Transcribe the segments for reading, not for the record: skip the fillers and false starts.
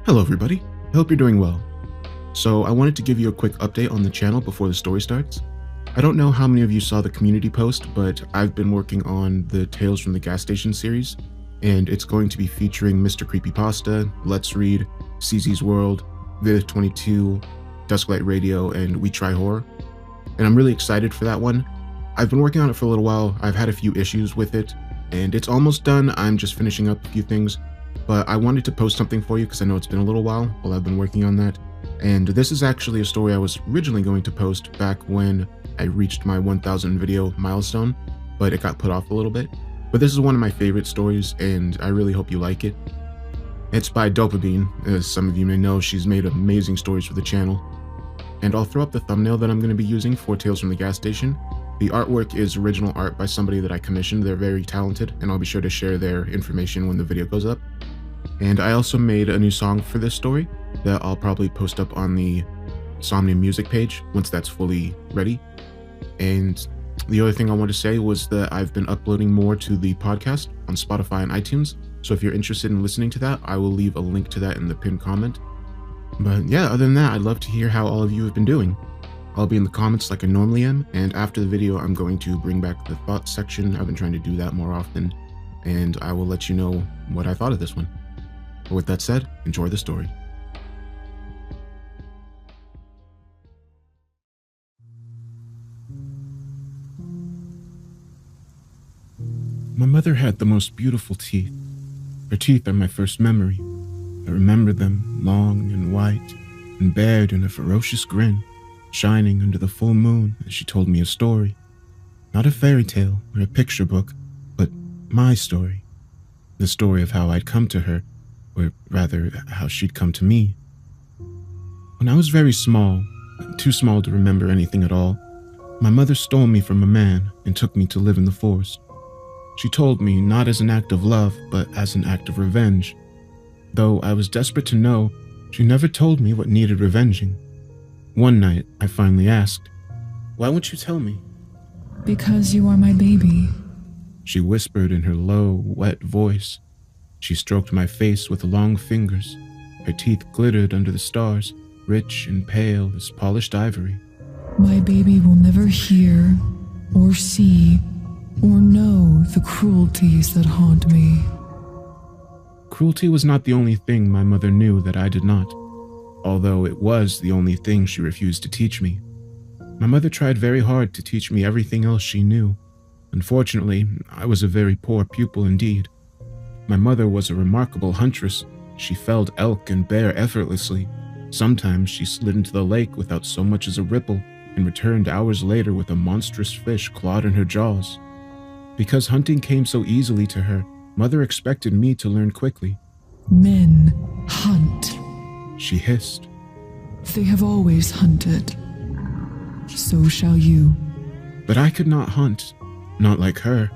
Hello everybody, I hope you're doing well. So I wanted to give you a quick update on the channel before the story starts. I don't know how many of you saw the community post, but I've been working on the Tales from the Gas Station series, and it's going to be featuring Mr. Creepypasta, Let's Read, CZ's World, Vivith22, Dusklight Radio, and We Try Horror. And I'm really excited for that one. I've been working on it for a little while, I've had a few issues with it, and it's almost done. I'm just finishing up a few things. But I wanted to post something for you because I know it's been a little while I've been working on that. And this is actually a story I was originally going to post back when I reached my 1,000 video milestone, but it got put off a little bit. But this is one of my favorite stories, and I really hope you like it. It's by Dopamine. As some of you may know, she's made amazing stories for the channel. And I'll throw up the thumbnail that I'm going to be using for Tales from the Gas Station. The artwork is original art by somebody that I commissioned. They're very talented, and I'll be sure to share their information when the video goes up. And I also made a new song for this story that I'll probably post up on the Somnia music page once that's fully ready. And the other thing I wanted to say was that I've been uploading more to the podcast on Spotify and iTunes. So if you're interested in listening to that, I will leave a link to that in the pinned comment. But yeah, other than that, I'd love to hear how all of you have been doing. I'll be in the comments like I normally am, and after the video, I'm going to bring back the thoughts section. I've been trying to do that more often, and I will let you know what I thought of this one. But with that said, enjoy the story. My mother had the most beautiful teeth. Her teeth are my first memory. I remember them long and white and bared in a ferocious grin, shining under the full moon as she told me a story. Not a fairy tale or a picture book, but my story. The story of how I'd come to her, or rather, how she'd come to me. When I was very small, too small to remember anything at all, my mother stole me from a man and took me to live in the forest. She told me not as an act of love, but as an act of revenge. Though I was desperate to know, she never told me what needed revenging. One night, I finally asked, "Why won't you tell me?" "Because you are my baby," she whispered in her low, wet voice. She stroked my face with long fingers. Her teeth glittered under the stars, rich and pale as polished ivory. "My baby will never hear, or see, or know the cruelties that haunt me." Cruelty was not the only thing my mother knew that I did not, although it was the only thing she refused to teach me. My mother tried very hard to teach me everything else she knew. Unfortunately, I was a very poor pupil indeed. My mother was a remarkable huntress. She felled elk and bear effortlessly. Sometimes she slid into the lake without so much as a ripple and returned hours later with a monstrous fish clawed in her jaws. Because hunting came so easily to her, Mother expected me to learn quickly. "Men hunt," she hissed. "They have always hunted. So shall you." But I could not hunt, not like her.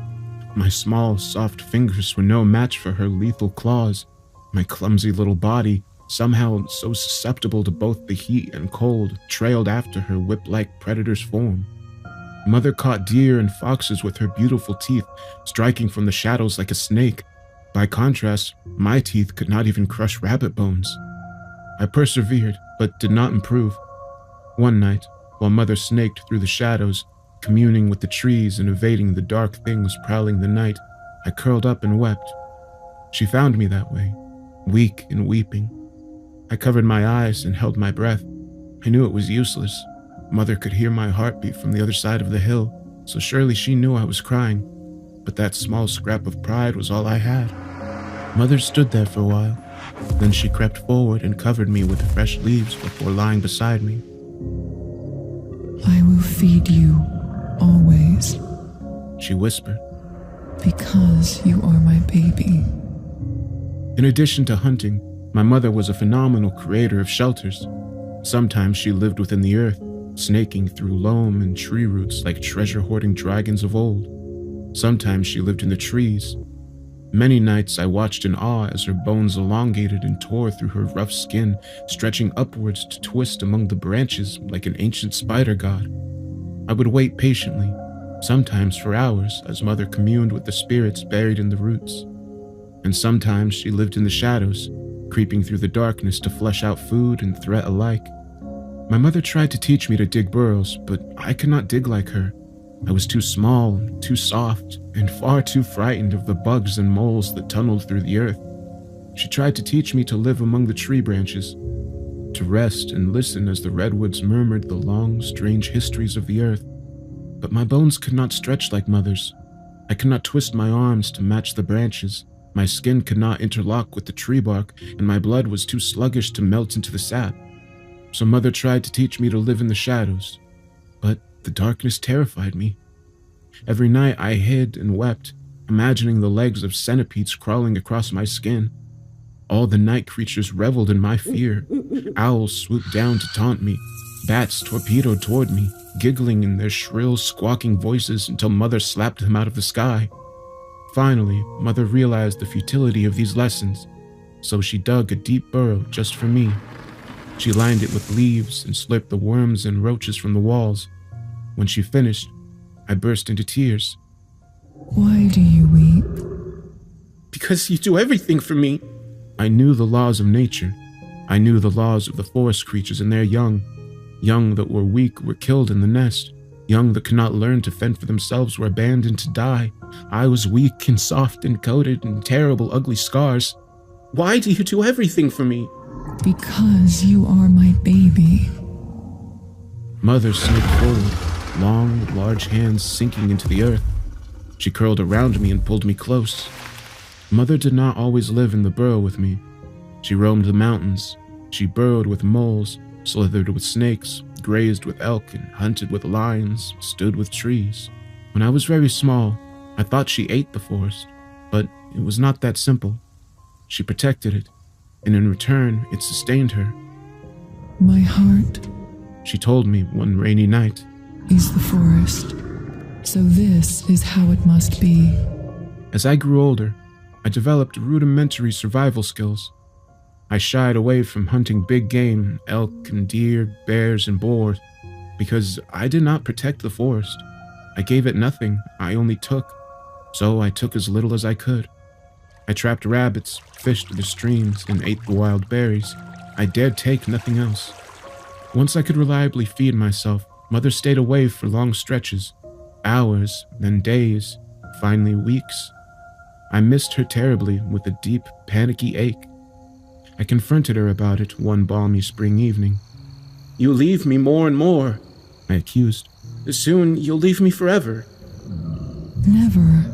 My small, soft fingers were no match for her lethal claws. My clumsy little body, somehow so susceptible to both the heat and cold, trailed after her whip-like predator's form. Mother caught deer and foxes with her beautiful teeth, striking from the shadows like a snake. By contrast, my teeth could not even crush rabbit bones. I persevered, but did not improve. One night, while Mother snaked through the shadows, communing with the trees and evading the dark things prowling the night, I curled up and wept. She found me that way, weak and weeping. I covered my eyes and held my breath. I knew it was useless. Mother could hear my heartbeat from the other side of the hill, so surely she knew I was crying. But that small scrap of pride was all I had. Mother stood there for a while. Then she crept forward and covered me with fresh leaves before lying beside me. "I will feed you, always, she whispered. because you are my baby." In addition to hunting, my mother was a phenomenal creator of shelters. Sometimes she lived within the earth, snaking through loam and tree roots like treasure-hoarding dragons of old. Sometimes she lived in the trees. Many nights I watched in awe as her bones elongated and tore through her rough skin, stretching upwards to twist among the branches like an ancient spider god. I would wait patiently, sometimes for hours, as Mother communed with the spirits buried in the roots. And sometimes she lived in the shadows, creeping through the darkness to flesh out food and threat alike. My mother tried to teach me to dig burrows, but I could not dig like her. I was too small, too soft, and far too frightened of the bugs and moles that tunneled through the earth. She tried to teach me to live among the tree branches, to rest and listen as the redwoods murmured the long, strange histories of the earth. But my bones could not stretch like mother's. I could not twist my arms to match the branches. My skin could not interlock with the tree bark, and my blood was too sluggish to melt into the sap. So mother tried to teach me to live in the shadows, but the darkness terrified me. Every night I hid and wept, imagining the legs of centipedes crawling across my skin. All the night creatures reveled in my fear. Owls swooped down to taunt me. Bats torpedoed toward me, giggling in their shrill, squawking voices until mother slapped them out of the sky. Finally, mother realized the futility of these lessons, so she dug a deep burrow just for me. She lined it with leaves and slurped the worms and roaches from the walls. When she finished, I burst into tears. Why do you weep? Because you do everything for me. I knew the laws of nature. I knew the laws of the forest creatures and their young. Young that were weak were killed in the nest. Young that could not learn to fend for themselves were abandoned to die. I was weak and soft and coated in terrible, ugly scars. Why do you do everything for me? Because you are my baby. Mother slid forward, long, large hands sinking into the earth. She curled around me and pulled me close. Mother did not always live in the burrow with me. She roamed the mountains. She burrowed with moles, slithered with snakes, grazed with elk, and hunted with lions, stood with trees. When I was very small, I thought she ate the forest, but it was not that simple. She protected it, and in return, it sustained her. My heart, she told me one rainy night, is the forest. So this is how it must be. As I grew older, I developed rudimentary survival skills. I shied away from hunting big game, elk and deer, bears and boars, because I did not protect the forest. I gave it nothing, I only took. So I took as little as I could. I trapped rabbits, fished the streams, and ate the wild berries. I dared take nothing else. Once I could reliably feed myself, Mother stayed away for long stretches, hours, then days, finally weeks. I missed her terribly with a deep, panicky ache. I confronted her about it one balmy spring evening. You leave me more and more, I accused. Soon you'll leave me forever. Never,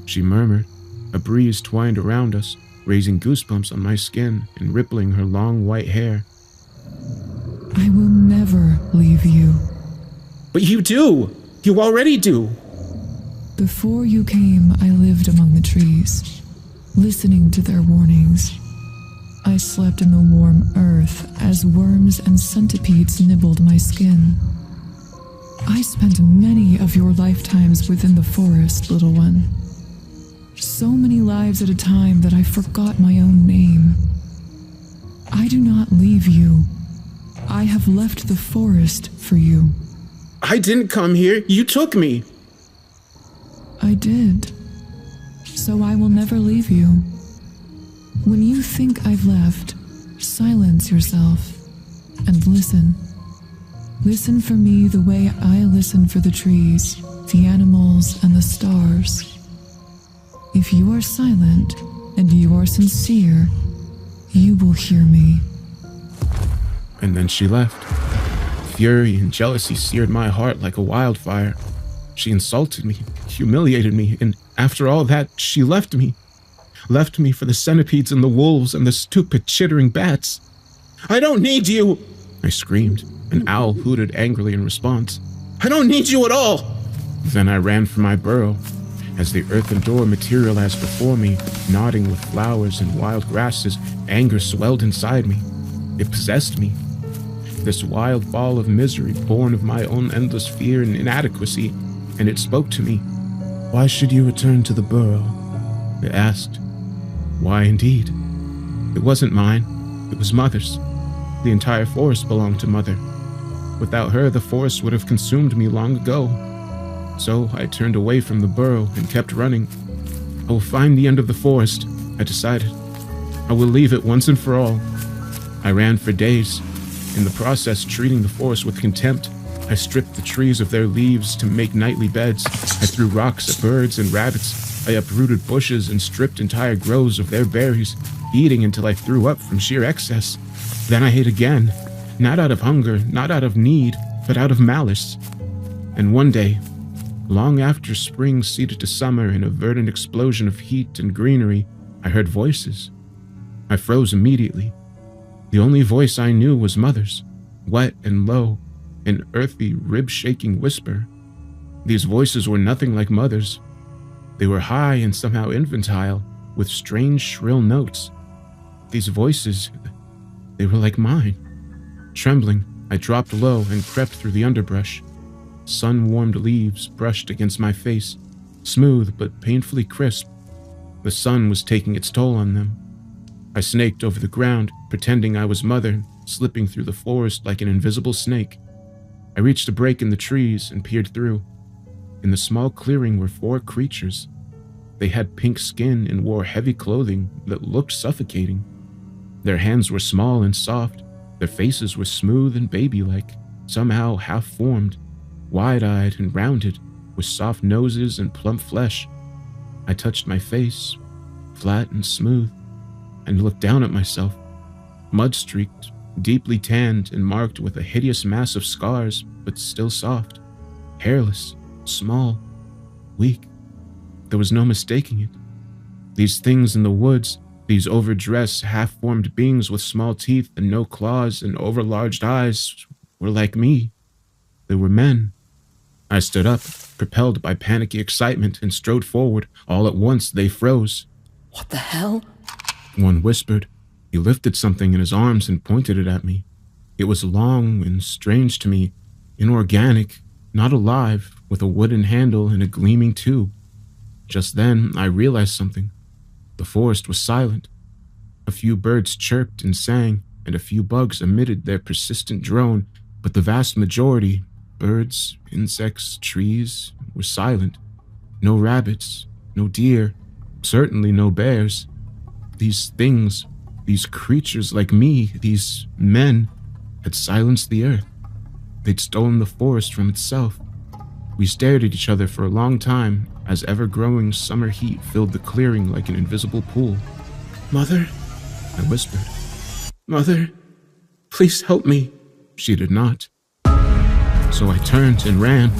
she murmured. A breeze twined around us, raising goosebumps on my skin and rippling her long white hair. I will never leave you. But you do! You already do! Before you came, I lived among the trees, listening to their warnings. I slept in the warm earth as worms and centipedes nibbled my skin. I spent many of your lifetimes within the forest, little one. So many lives at a time that I forgot my own name. I do not leave you. I have left the forest for you. I didn't come here. You took me. I did. So I will never leave you. When you think I've left, silence yourself and listen. Listen for me the way I listen for the trees, the animals, and the stars. If you are silent and you are sincere, you will hear me. And then she left. Fury and jealousy seared my heart like a wildfire. She insulted me, humiliated me, and after all that, she left me. Left me for the centipedes and the wolves and the stupid, chittering bats. I don't need you, I screamed. An owl hooted angrily in response. I don't need you at all. Then I ran for my burrow. As the earthen door materialized before me, nodding with flowers and wild grasses, anger swelled inside me. It possessed me. This wild ball of misery born of my own endless fear and inadequacy, and it spoke to me. Why should you return to the burrow? It asked. Why indeed? It wasn't mine. It was Mother's. The entire forest belonged to Mother. Without her, the forest would have consumed me long ago. So I turned away from the burrow and kept running. I will find the end of the forest, I decided. I will leave it once and for all. I ran for days, in the process treating the forest with contempt. I stripped the trees of their leaves to make nightly beds. I threw rocks at birds and rabbits. I uprooted bushes and stripped entire groves of their berries, eating until I threw up from sheer excess. Then I ate again, not out of hunger, not out of need, but out of malice. And one day, long after spring ceded to summer in a verdant explosion of heat and greenery, I heard voices. I froze immediately. The only voice I knew was Mother's, wet and low, an earthy, rib-shaking whisper. These voices were nothing like Mother's. They were high and somehow infantile, with strange, shrill notes. These voices, they were like mine. Trembling, I dropped low and crept through the underbrush. Sun-warmed leaves brushed against my face, smooth but painfully crisp. The sun was taking its toll on them. I snaked over the ground, pretending I was Mother, slipping through the forest like an invisible snake. I reached a break in the trees and peered through. In the small clearing were 4 creatures. They had pink skin and wore heavy clothing that looked suffocating. Their hands were small and soft. Their faces were smooth and baby-like, somehow half-formed, wide-eyed and rounded, with soft noses and plump flesh. I touched my face, flat and smooth, and looked down at myself, mud-streaked, deeply tanned and marked with a hideous mass of scars, but still soft, hairless, small, weak. There was no mistaking it. These things in the woods, these overdressed, half-formed beings with small teeth and no claws and overlarge eyes, were like me. They were men. I stood up, propelled by panicky excitement, and strode forward. All at once, they froze. What the hell? One whispered. He lifted something in his arms and pointed it at me. It was long and strange to me, inorganic, not alive, with a wooden handle and a gleaming tube. Just then, I realized something. The forest was silent. A few birds chirped and sang, and a few bugs emitted their persistent drone, but the vast majority, birds, insects, trees, were silent. No rabbits, no deer, certainly no bears. These things, these creatures like me, these men, had silenced the earth. They'd stolen the forest from itself. We stared at each other for a long time as ever-growing summer heat filled the clearing like an invisible pool. "Mother?" I whispered. "Mother, please help me." She did not. So I turned and ran.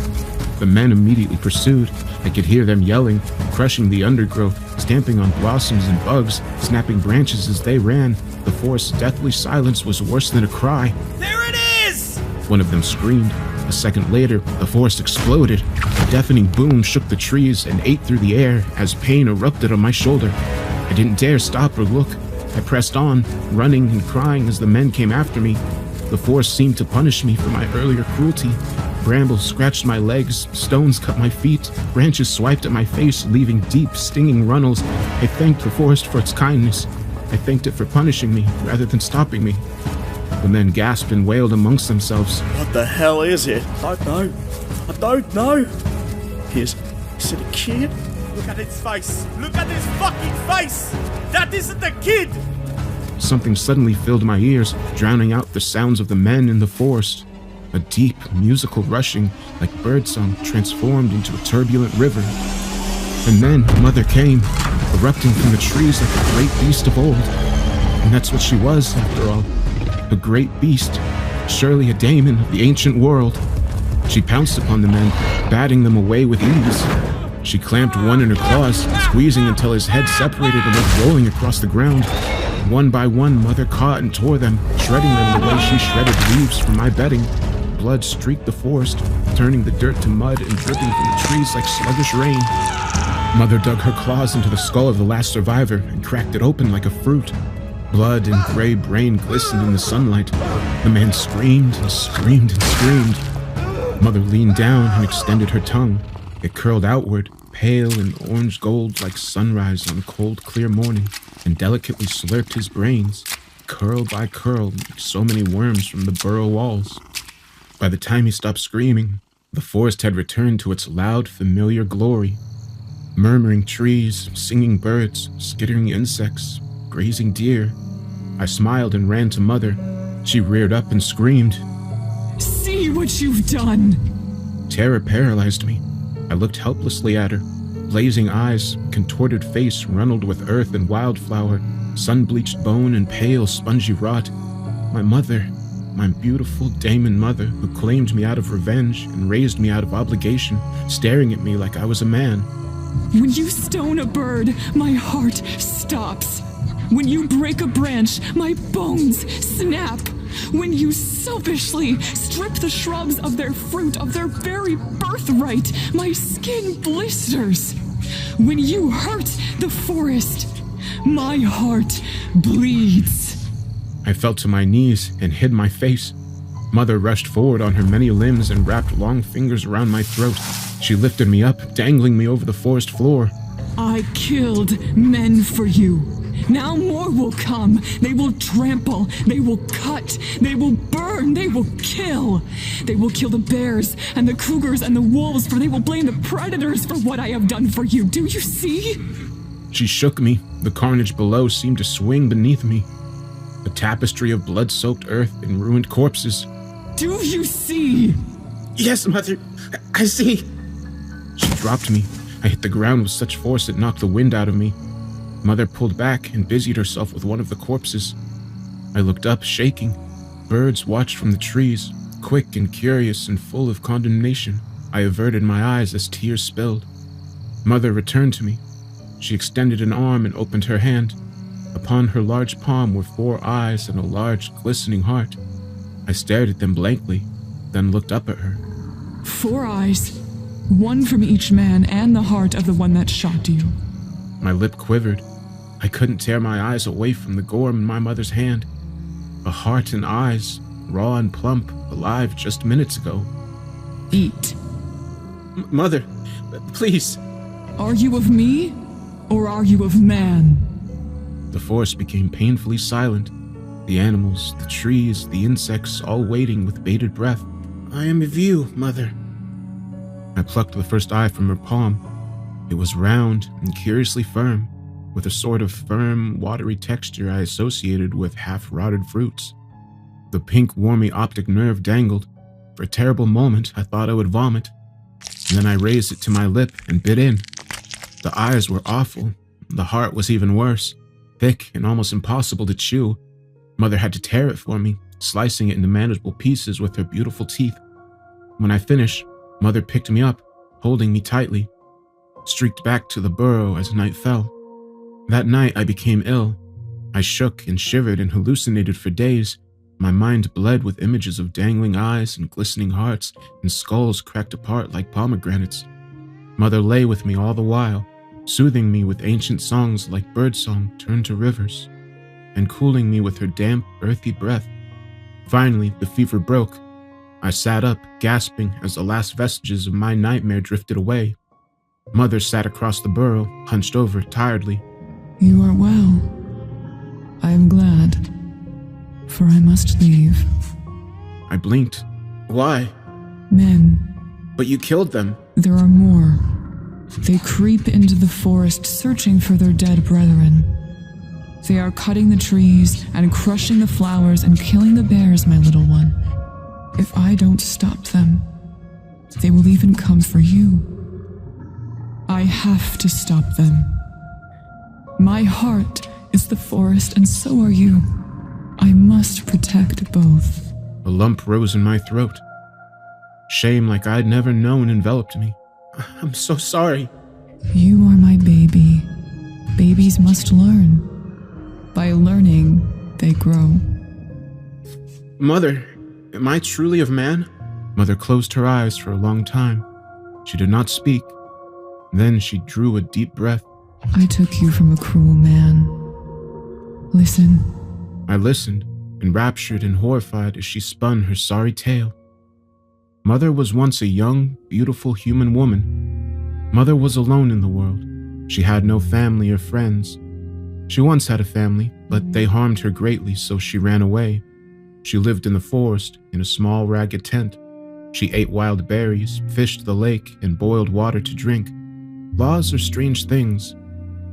The men immediately pursued. I could hear them yelling, crushing the undergrowth, stamping on blossoms and bugs, snapping branches as they ran. The forest's deathly silence was worse than a cry. "There it is!" One of them screamed. A second later, the forest exploded. A deafening boom shook the trees and ate through the air as pain erupted on my shoulder. I didn't dare stop or look. I pressed on, running and crying as the men came after me. The forest seemed to punish me for my earlier cruelty. Brambles scratched my legs, stones cut my feet, branches swiped at my face, leaving deep, stinging runnels. I thanked the forest for its kindness. I thanked it for punishing me rather than stopping me. The men gasped and wailed amongst themselves. What the hell is it? I don't know. Is it a kid? Look at his face. Look at his fucking face. That isn't a kid. Something suddenly filled my ears, drowning out the sounds of the men in the forest. A deep, musical rushing, like birdsong, transformed into a turbulent river. And then Mother came, erupting from the trees like a great beast of old. And that's what she was, after all. A great beast, surely a daemon of the ancient world. She pounced upon the men, batting them away with ease. She clamped one in her claws, squeezing until his head separated and went rolling across the ground. One by one, Mother caught and tore them, shredding them the way she shredded leaves from my bedding. Blood streaked the forest, turning the dirt to mud and dripping from the trees like sluggish rain. Mother dug her claws into the skull of the last survivor and cracked it open like a fruit. Blood and gray brain glistened in the sunlight. The man screamed and screamed and screamed. Mother leaned down and extended her tongue. It curled outward, pale and orange gold like sunrise on a cold, clear morning, and delicately slurped his brains, curl by curl, like so many worms from the burrow walls. By the time he stopped screaming, the forest had returned to its loud, familiar glory. Murmuring trees, singing birds, skittering insects, grazing deer. I smiled and ran to Mother. She reared up and screamed. See what you've done! Terror paralyzed me. I looked helplessly at her. Blazing eyes, contorted face runneled with earth and wildflower, sun-bleached bone and pale, spongy rot. My mother, my beautiful Damon mother, who claimed me out of revenge and raised me out of obligation, staring at me like I was a man. When you stone a bird, my heart stops. When you break a branch, my bones snap. When you selfishly strip the shrubs of their fruit, of their very birthright, my skin blisters. When you hurt the forest, my heart bleeds. I fell to my knees and hid my face. Mother rushed forward on her many limbs and wrapped long fingers around my throat. She lifted me up, dangling me over the forest floor. I killed men for you. Now more will come. They will trample. They will cut. They will burn. They will kill. They will kill the bears and the cougars and the wolves, for they will blame the predators for what I have done for you. Do you see? She shook me. The carnage below seemed to swing beneath me. A tapestry of blood-soaked earth and ruined corpses. Do you see? Yes, Mother. I see. She dropped me. I hit the ground with such force it knocked the wind out of me. Mother pulled back and busied herself with one of the corpses. I looked up, shaking. Birds watched from the trees, quick and curious and full of condemnation. I averted my eyes as tears spilled. Mother returned to me. She extended an arm and opened her hand. Upon her large palm were 4 eyes and a large, glistening heart. I stared at them blankly, then looked up at her. 4 eyes, one from each man and the heart of the one that shot you. My lip quivered. I couldn't tear my eyes away from the gore in my mother's hand. A heart and eyes, raw and plump, alive just minutes ago. Eat. Mother, please. Are you of me, or are you of man? The forest became painfully silent. The animals, the trees, the insects, all waiting with bated breath. I am of you, Mother. I plucked the first eye from her palm. It was round and curiously firm, with a sort of firm, watery texture I associated with half-rotted fruits. The pink, wormy optic nerve dangled. For a terrible moment, I thought I would vomit. And then I raised it to my lip and bit in. The eyes were awful. The heart was even worse, thick and almost impossible to chew. Mother had to tear it for me, slicing it into manageable pieces with her beautiful teeth. When I finished, Mother picked me up, holding me tightly, streaked back to the burrow as night fell. That night I became ill. I shook and shivered and hallucinated for days. My mind bled with images of dangling eyes and glistening hearts and skulls cracked apart like pomegranates. Mother lay with me all the while, soothing me with ancient songs like birdsong turned to rivers, and cooling me with her damp, earthy breath. Finally, the fever broke. I sat up, gasping as the last vestiges of my nightmare drifted away. Mother sat across the burrow, hunched over tiredly. You are well. I am glad, for I must leave. I blinked. Why? Men. But you killed them. There are more. They creep into the forest searching for their dead brethren. They are cutting the trees and crushing the flowers and killing the bears, my little one. If I don't stop them, they will even come for you. I have to stop them. My heart is the forest, and so are you. I must protect both. A lump rose in my throat. Shame like I'd never known enveloped me. I'm so sorry. You are my baby. Babies must learn. By learning, they grow. Mother, am I truly of man? Mother closed her eyes for a long time. She did not speak. Then she drew a deep breath. I took you from a cruel man. Listen. I listened, enraptured and horrified as she spun her sorry tale. Mother was once a young, beautiful human woman. Mother was alone in the world. She had no family or friends. She once had a family, but they harmed her greatly, so she ran away. She lived in the forest, in a small, ragged tent. She ate wild berries, fished the lake, and boiled water to drink. Laws are strange things.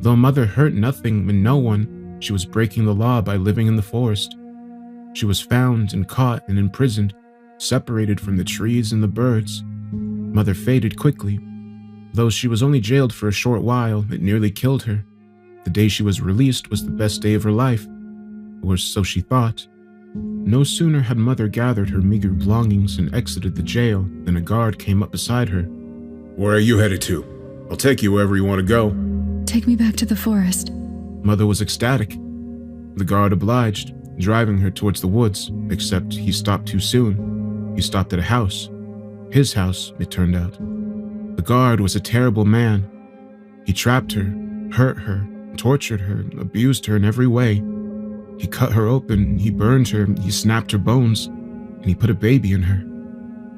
Though Mother hurt nothing and no one, She was breaking the law by living in the forest. She was found and caught and imprisoned, separated from the trees and the birds. Mother faded quickly. Though she was only jailed for a short while, it nearly killed her. The day she was released was the best day of her life, or so she thought. No sooner had Mother gathered her meager belongings and exited the jail than a guard came up beside her. Where are you headed to? I'll take you wherever you want to go. Take me back to the forest. Mother was ecstatic. The guard obliged, driving her towards the woods, except he stopped too soon. He stopped at a house. His house, it turned out. The guard was a terrible man. He trapped her, hurt her, tortured her, abused her in every way. He cut her open, he burned her, he snapped her bones, and he put a baby in her.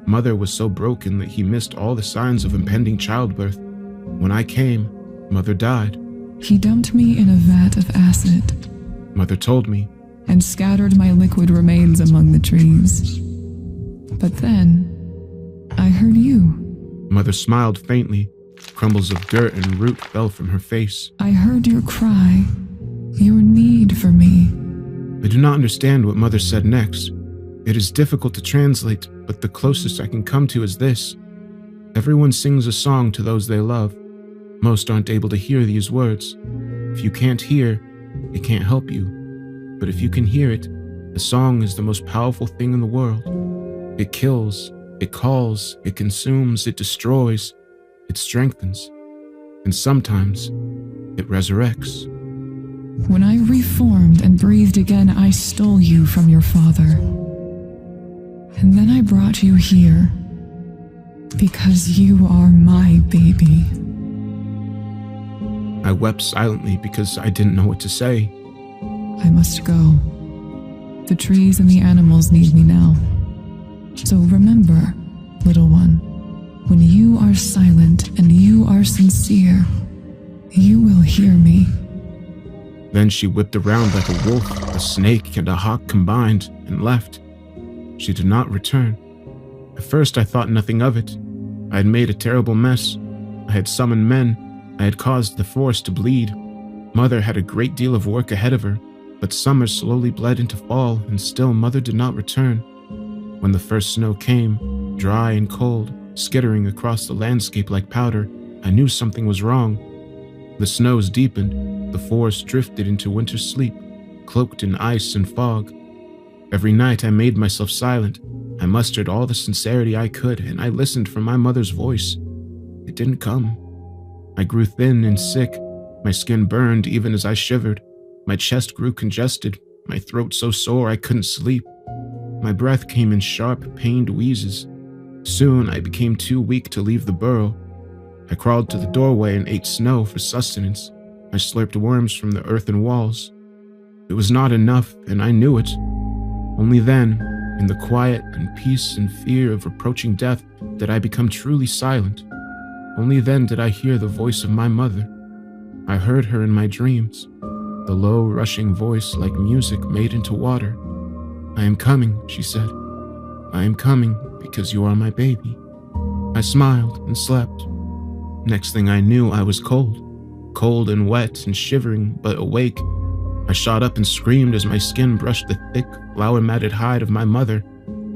Mother was so broken that he missed all the signs of impending childbirth. When I came, Mother died. He dumped me in a vat of acid Mother told me. and scattered my liquid remains among the trees. But then, I heard you. Mother smiled faintly. Crumbles of dirt and root fell from her face. I heard your cry, your need for me. I do not understand what Mother said next. It is difficult to translate, but the closest I can come to is this. Everyone sings a song to those they love. Most aren't able to hear these words. If you can't hear, it can't help you. But if you can hear it, a song is the most powerful thing in the world. It kills, it calls, it consumes, it destroys, it strengthens, and sometimes it resurrects. When I reformed and breathed again, I stole you from your father. And then I brought you here because you are my baby. I wept silently because I didn't know what to say. I must go. The trees and the animals need me now. So remember, little one, when you are silent and you are sincere, you will hear me. Then she whipped around like a wolf, a snake, and a hawk combined, and left. She did not return. At first I thought nothing of it. I had made a terrible mess. I had summoned men. I had caused the forest to bleed. Mother had a great deal of work ahead of her, but summer slowly bled into fall, and still Mother did not return. When the first snow came, dry and cold, skittering across the landscape like powder, I knew something was wrong. The snows deepened, the forest drifted into winter sleep, cloaked in ice and fog. Every night I made myself silent. I mustered all the sincerity I could, and I listened for my mother's voice. It didn't come. I grew thin and sick. My skin burned even as I shivered. My chest grew congested, my throat so sore I couldn't sleep. My breath came in sharp, pained wheezes. Soon I became too weak to leave the burrow. I crawled to the doorway and ate snow for sustenance. I slurped worms from the earthen walls. It was not enough, and I knew it. Only then, in the quiet and peace and fear of approaching death, did I become truly silent. Only then did I hear the voice of my mother. I heard her in my dreams, the low, rushing voice like music made into water. "I am coming," she said. "I am coming because you are my baby." I smiled and slept. Next thing I knew, I was cold and wet and shivering, but awake. I shot up and screamed as my skin brushed the thick, flower-matted hide of my mother.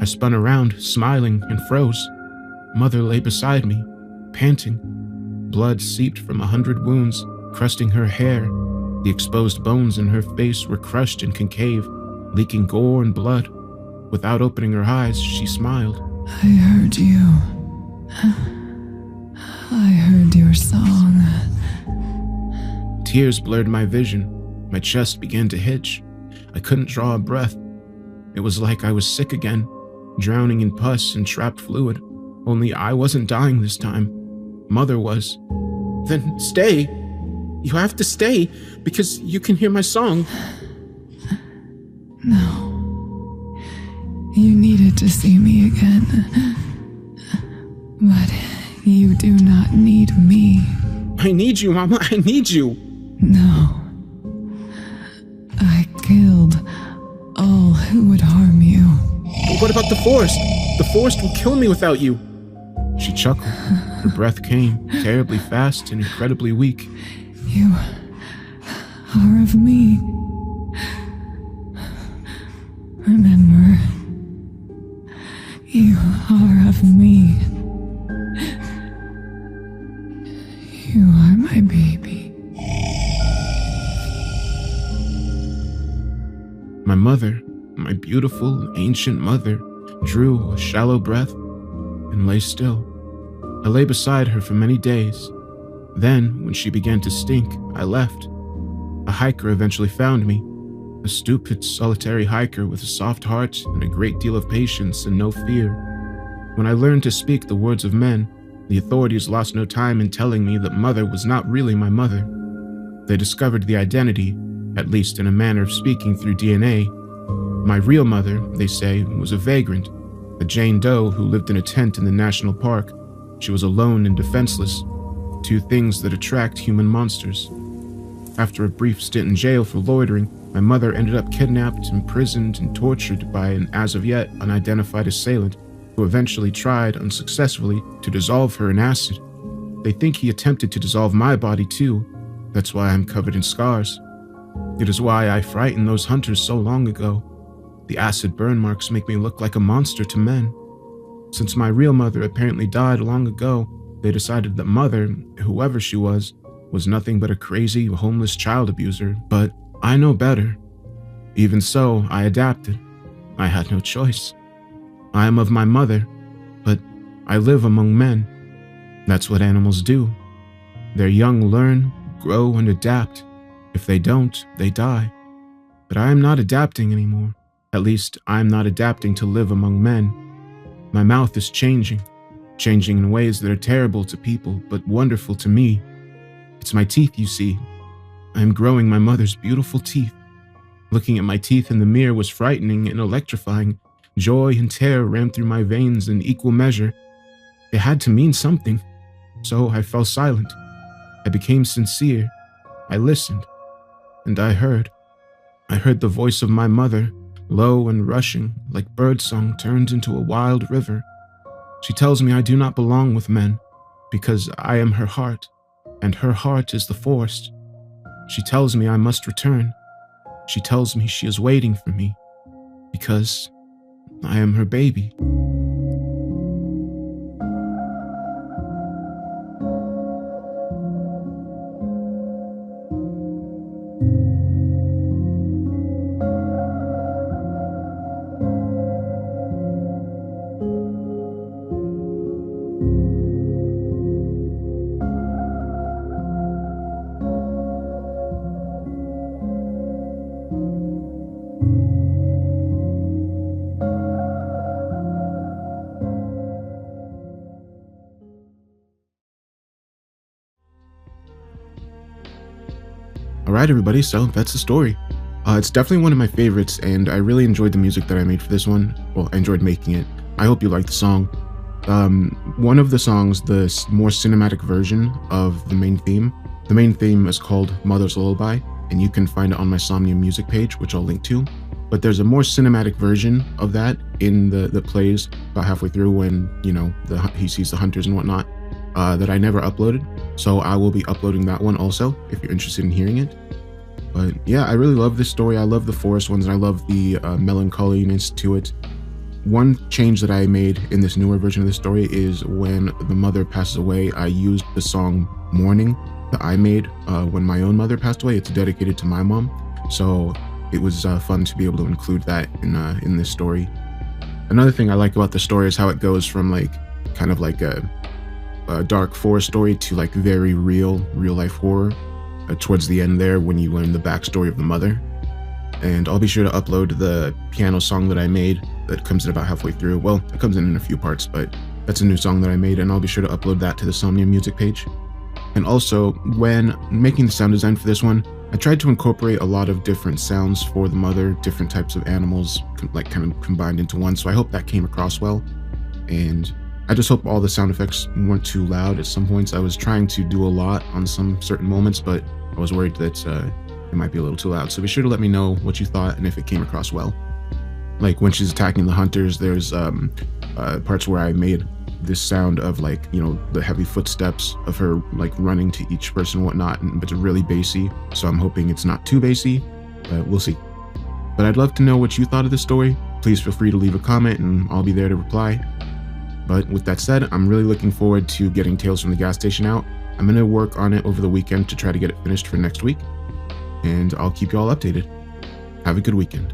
I spun around, smiling, and froze. Mother lay beside me, panting. Blood seeped from 100 wounds, crusting her hair. The exposed bones in her face were crushed and concave, leaking gore and blood. Without opening her eyes, she smiled. I heard you. I heard your song. Tears blurred my vision. My chest began to hitch. I couldn't draw a breath. It was like I was sick again, drowning in pus and trapped fluid. Only I wasn't dying this time. Mother was. "Then stay. You have to stay, because you can hear my song." No. You needed to see me again. But you do not need me. "I need you, Mama. I need you." No. I killed all who would harm you. "But what about the forest? The forest will kill me without you." She chuckled. Her breath came, terribly fast and incredibly weak. You are of me. Remember, you are of me. You are my baby. My mother, my beautiful, ancient mother, drew a shallow breath and lay still. I lay beside her for many days. Then, when she began to stink, I left. A hiker eventually found me. A stupid, solitary hiker with a soft heart and a great deal of patience and no fear. When I learned to speak the words of men, the authorities lost no time in telling me that mother was not really my mother. They discovered the identity, at least in a manner of speaking through DNA. My real mother, they say, was a vagrant, a Jane Doe who lived in a tent in the national park. She was alone and defenseless, two things that attract human monsters. After a brief stint in jail for loitering, my mother ended up kidnapped, imprisoned, and tortured by an as-of-yet unidentified assailant who eventually tried, unsuccessfully, to dissolve her in acid. They think he attempted to dissolve my body too. That's why I'm covered in scars. It is why I frightened those hunters so long ago. The acid burn marks make me look like a monster to men. Since my real mother apparently died long ago, they decided that mother, whoever she was nothing but a crazy, homeless child abuser. But I know better. Even so, I adapted. I had no choice. I am of my mother, but I live among men. That's what animals do. Their young learn, grow, and adapt. If they don't, they die. But I am not adapting anymore. At least, I am not adapting to live among men. My mouth is changing in ways that are terrible to people, but wonderful to me. It's my teeth, you see. I am growing my mother's beautiful teeth. Looking at my teeth in the mirror was frightening and electrifying. Joy and terror ran through my veins in equal measure. It had to mean something. So I fell silent. I became sincere. I listened. And I heard. I heard the voice of my mother, low and rushing, like birdsong turned into a wild river. She tells me I do not belong with men, because I am her heart, and her heart is the forest. She tells me I must return. She tells me she is waiting for me, because I am her baby. Alright everybody, so that's the story. It's definitely one of my favorites, and I really enjoyed the music that I made for this one. Well, I enjoyed making it. I hope you liked the song. One of the songs, the more cinematic version of the main theme is called Mother's Lullaby, and you can find it on my Somnia music page, which I'll link to. But there's a more cinematic version of that in the plays about halfway through when, you know, he sees the hunters and whatnot, that I never uploaded. So I will be uploading that one also, if you're interested in hearing it. But yeah, I really love this story. I love the forest ones, and I love the melancholiness to it. One change that I made in this newer version of the story is when the mother passes away, I used the song Mourning that I made when my own mother passed away. It's dedicated to my mom. So it was fun to be able to include that in this story. Another thing I like about the story is how it goes from like kind of like a dark forest story to like very real life horror towards the end there when you learn the backstory of the mother. And I'll be sure to upload the piano song that I made that comes in about halfway through. Well, it comes in a few parts, but that's a new song that I made, and I'll be sure to upload that to the Somnia music page. And also, when making the sound design for this one, I tried to incorporate a lot of different sounds for the mother, different types of animals, like kind of combined into one, so I hope that came across well. And I just hope all the sound effects weren't too loud at some points. I was trying to do a lot on some certain moments, but I was worried that it might be a little too loud. So be sure to let me know what you thought and if it came across well. Like when she's attacking the hunters, there's parts where I made this sound of like, you know, the heavy footsteps of her like running to each person and whatnot, but it's really bassy. So I'm hoping it's not too bassy, but we'll see. But I'd love to know what you thought of the story. Please feel free to leave a comment and I'll be there to reply. But with that said, I'm really looking forward to getting Tales from the Gas Station out. I'm going to work on it over the weekend to try to get it finished for next week. And I'll keep you all updated. Have a good weekend.